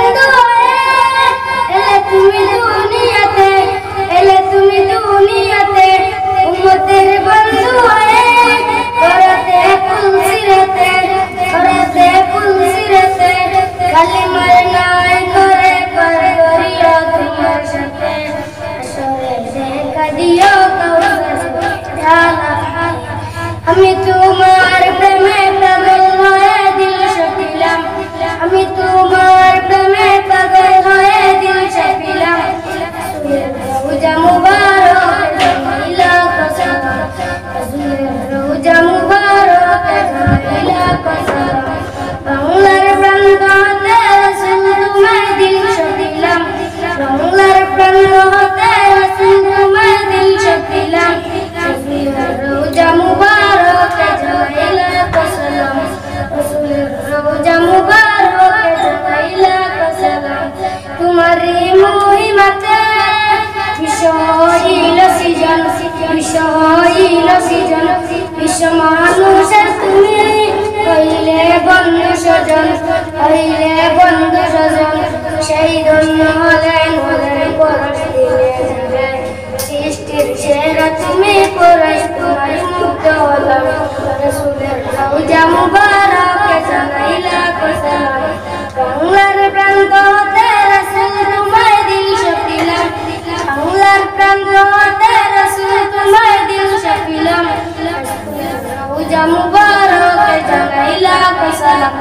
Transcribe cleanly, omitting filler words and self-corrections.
বন্ধু হয়ে এলে তুমি দুনিয়াতে, এলে তুমি দুনিয়াতে উম্মতের বন্ধু হয়ে করতে ফুলসিরাতে, করতে ফুলসিরাতে কালিমার নাই করে করিও তোমার সাথে আসরে দেখা দিও কাউসার ঢালা। আমি তোমার প্রেমে পাগল হয়ে দিল সপিলাম, আমি তোমার প্রেমে পাগল হয়ে দিল সপিলাম। রোজা মুবারক জানাইলা সালাম, রাসূলের রোজা মুবারক জানাইলা সালাম। বাংলার প্রান্ত হতে রাসূল তোমায় দিল সপিলাম, বাংলার প্রান্ত হতে রাসূল তোমায় দিল সপিলাম। রাসূলের রোজা মুবারক জানাইলা সালাম, রাসূলের রোজা মুবারক জানাইলা সালাম। তোমারই মহিমাতে বিশ্ব হইল সৃজন, বিশ্ব হইল সৃজন, বিশ্ব মানুষের তুমি হইলে বন্ধু স্বজন, হইলে বন্ধু স্বজন। সেই ধন্য হলেন হলেন পরশ দিলে যাবে, সৃষ্টির সেরা তুমি পরশ তোমার মুগ্ধ হলাম। রাসূলের রওজা মুবারক জানাইলা সালাম, বাংলার প্রান্ত হতে রাসূল তোমায় দিল সপিলাম, বাংলার প্রান্ত হতে রাসূল তোমায় দিল সপিলাম। রাসূলের রওজা মুবারক জানাইলা সালাম।